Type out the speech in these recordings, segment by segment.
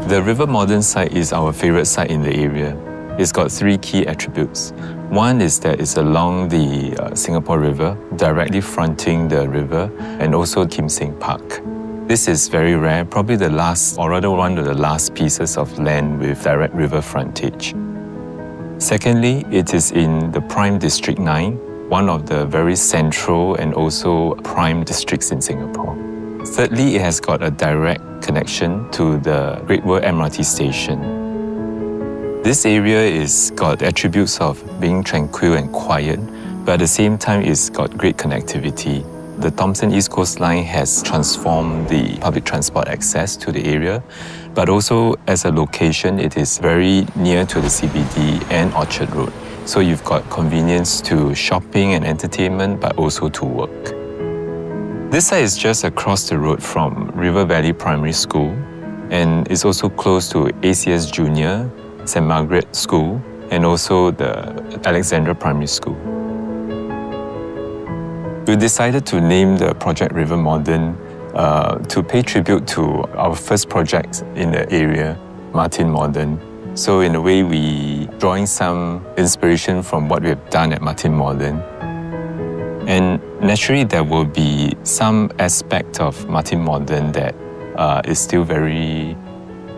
The River Modern site is our favorite site in the area. It's got three key attributes. One is that it's along the Singapore River, directly fronting the river, and also Kim Seng Park. This is very rare, probably the last, or rather one of the last pieces of land with direct river frontage. Secondly, it is in the Prime District 9, one of the very central and also prime districts in Singapore. Thirdly, it has got a direct connection to the Great World MRT station. This area is got attributes of being tranquil and quiet, but at the same time it's got great connectivity. The Thomson East Coast Line has transformed the public transport access to the area, but also as a location, it is very near to the CBD and Orchard Road. So you've got convenience to shopping and entertainment, but also to work. This site is just across the road from River Valley Primary School, and it's also close to ACS Junior, St. Margaret School, and also the Alexandra Primary School. We decided to name the project River Modern to pay tribute to our first project in the area, Martin Modern. So in a way, we drawing some inspiration from what we have done at Martin Modern. And naturally, there will be some aspect of Martin Modern that is still very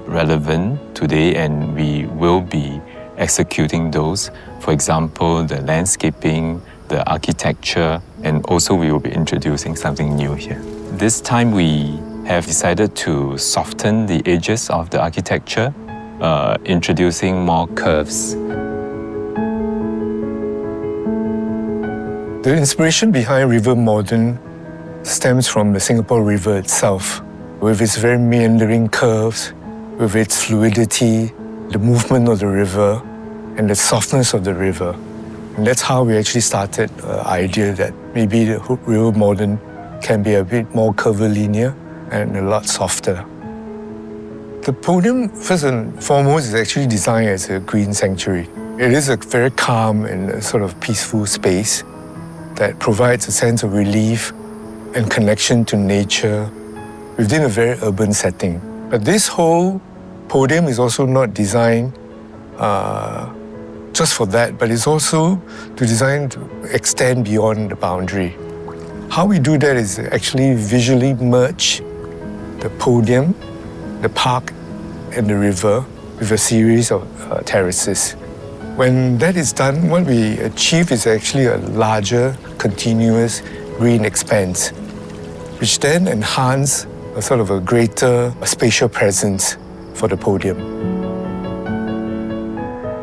relevant today, and we will be executing those. For example, the landscaping, the architecture, and also we will be introducing something new here. This time we have decided to soften the edges of the architecture, introducing more curves. The inspiration behind River Modern stems from the Singapore River itself, with its very meandering curves, with its fluidity, the movement of the river, and the softness of the river. And that's how we actually started the idea that maybe the River Modern can be a bit more curvilinear and a lot softer. The podium, first and foremost, is actually designed as a green sanctuary. It is a very calm and a sort of peaceful space that provides a sense of relief and connection to nature within a very urban setting. But this whole podium is also not designed just for that, but it's also designed to extend beyond the boundary. How we do that is actually visually merge the podium, the park, and the river with a series of terraces. When that is done, what we achieve is actually a larger, continuous green expanse, which then enhance a sort of a greater spatial presence for the podium.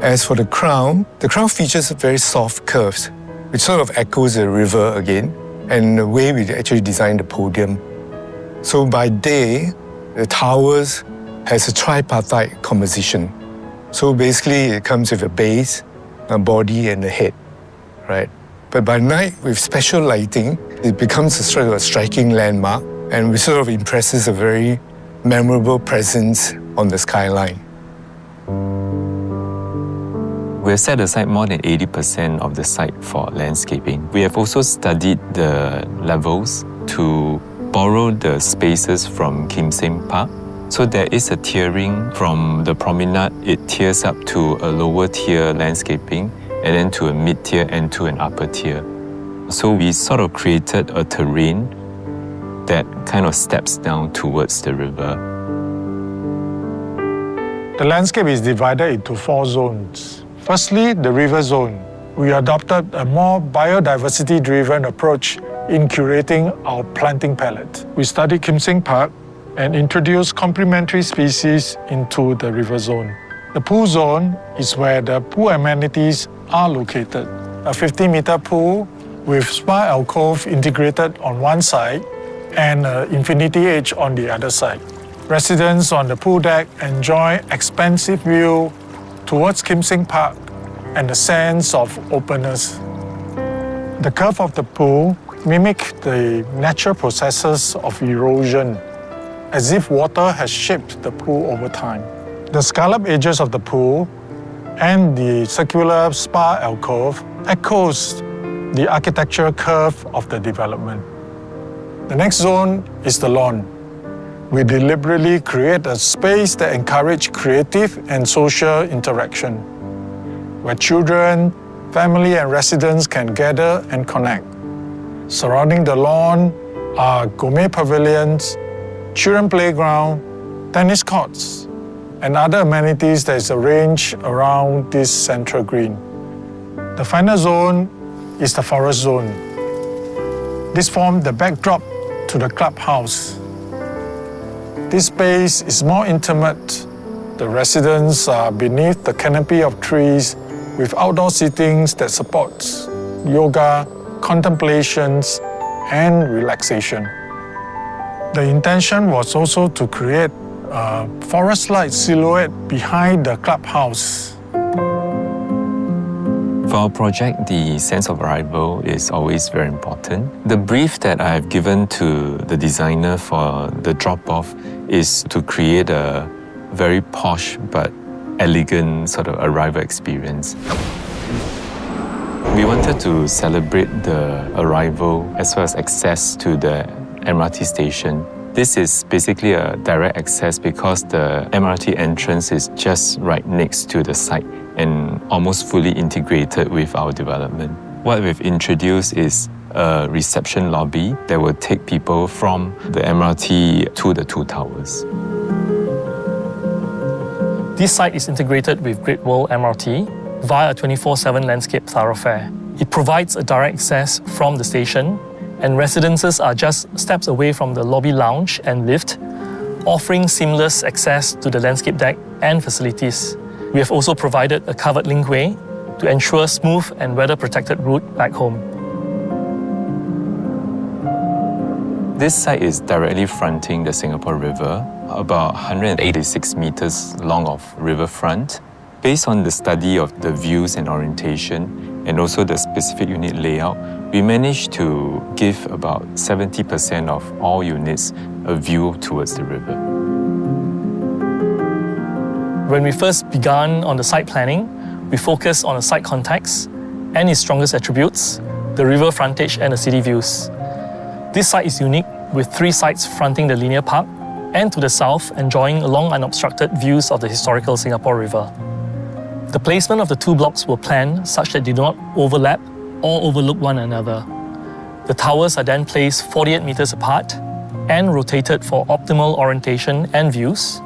As for the crown features very soft curves, which sort of echoes the river again, and the way we actually designed the podium. So by day, the towers has a tripartite composition. So basically, it comes with a base, a body, and a head, right? But by night, with special lighting, it becomes a sort of a striking landmark, and it sort of impresses a very memorable presence on the skyline. We have set aside more than 80% of the site for landscaping. We have also studied the levels to borrow the spaces from Kim Seng Park. So there is a tiering from the promenade. It tiers up to a lower tier landscaping, and then to a mid-tier and to an upper tier. So we sort of created a terrain that kind of steps down towards the river. The landscape is divided into 4 zones. Firstly, the river zone. We adopted a more biodiversity-driven approach in curating our planting palette. We studied Kim Seng Park and introduced complementary species into the river zone. The pool zone is where the pool amenities are located. A 50-meter pool with spa alcove integrated on one side and an infinity edge on the other side. Residents on the pool deck enjoy expansive view towards Kim Seng Park and a sense of openness. The curve of the pool mimics the natural processes of erosion, as if water has shaped the pool over time. The scallop edges of the pool and the circular spa alcove echoes the architectural curve of the development. The next zone is the lawn. We deliberately create a space that encourages creative and social interaction, where children, family and residents can gather and connect. Surrounding the lawn are gourmet pavilions, children playground, tennis courts, and other amenities that is arranged around this central green. The final zone is the forest zone. This forms the backdrop to the clubhouse. This space is more intimate. The residents are beneath the canopy of trees with outdoor seatings that supports yoga, contemplations, and relaxation. The intention was also to create a forest-like silhouette behind the clubhouse. For our project, the sense of arrival is always very important. The brief that I have given to the designer for the drop-off is to create a very posh but elegant sort of arrival experience. We wanted to celebrate the arrival as well as access to the MRT station. This is basically a direct access because the MRT entrance is just right next to the site and almost fully integrated with our development. What we've introduced is a reception lobby that will take people from the MRT to the two towers. This site is integrated with Great World MRT via a 24/7 landscape thoroughfare. It provides a direct access from the station, and residences are just steps away from the lobby lounge and lift, offering seamless access to the landscape deck and facilities. We have also provided a covered linkway to ensure smooth and weather-protected route back home. This site is directly fronting the Singapore River, about 186 meters long of riverfront. Based on the study of the views and orientation, and also the specific unit layout, we managed to give about 70% of all units a view towards the river. When we first began on the site planning, we focused on the site context and its strongest attributes, the river frontage and the city views. This site is unique with 3 sites fronting the linear park and to the south enjoying long unobstructed views of the historical Singapore River. The placement of the 2 blocks were planned such that they do not overlap or overlook one another. The towers are then placed 48 meters apart and rotated for optimal orientation and views.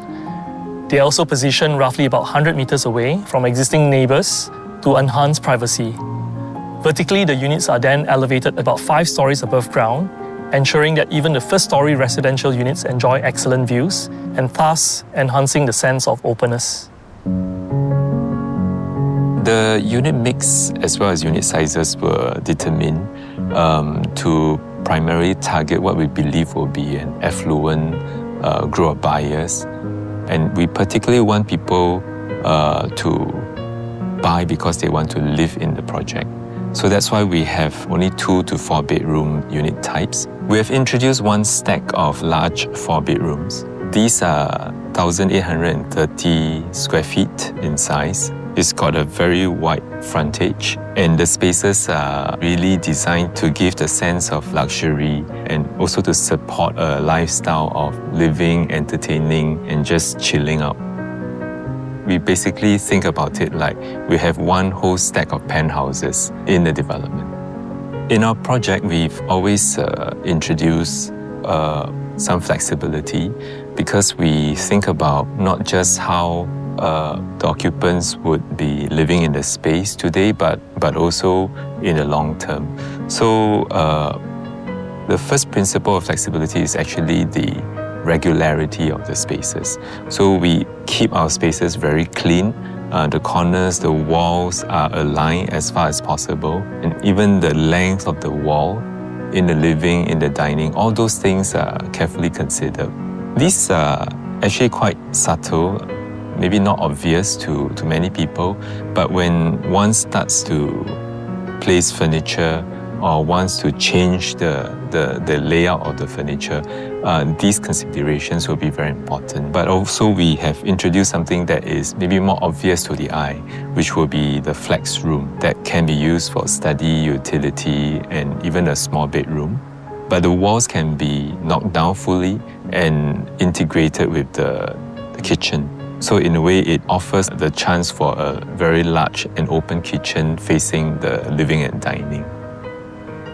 They are also positioned roughly about 100 meters away from existing neighbours to enhance privacy. Vertically, the units are then elevated about 5 stories above ground, ensuring that even the first-story residential units enjoy excellent views and thus enhancing the sense of openness. The unit mix as well as unit sizes were determined to primarily target what we believe will be an affluent group of buyers. And we particularly want people to buy because they want to live in the project. So that's why we have only 2 to 4 bedroom unit types. We have introduced 1 stack of large 4 bedrooms. These are 1,830 square feet in size. It's got a very wide frontage, and the spaces are really designed to give the sense of luxury and also to support a lifestyle of living, entertaining, and just chilling out. We basically think about it like we have 1 whole stack of penthouses in the development. In our project, we've always introduced some flexibility because we think about not just how the occupants would be living in the space today, but also in the long term. So the first principle of flexibility is actually the regularity of the spaces. So we keep our spaces very clean. The corners, the walls are aligned as far as possible, and even the length of the wall in the living, in the dining, all those things are carefully considered. These are actually quite subtle, maybe not obvious to many people, but when one starts to place furniture or wants to change the layout of the furniture, these considerations will be very important. But also we have introduced something that is maybe more obvious to the eye, which will be the flex room that can be used for study, utility, and even a small bedroom. But the walls can be knocked down fully and integrated with the kitchen. So in a way, it offers the chance for a very large and open kitchen facing the living and dining.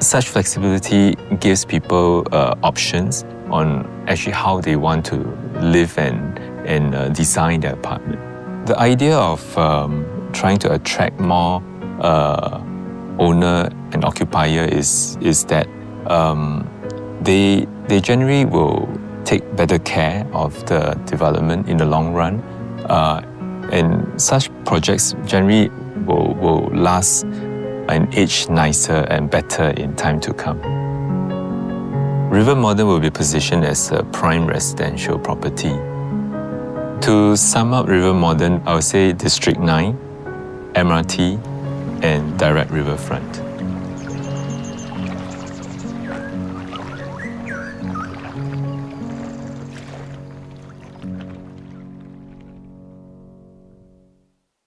Such flexibility gives people options on actually how they want to live and design their apartment. The idea of trying to attract more owner and occupier is that they generally will take better care of the development in the long run, and such projects generally will last and age nicer and better in time to come. River Modern will be positioned as a prime residential property. To sum up River Modern, I would say District 9, MRT, and direct riverfront.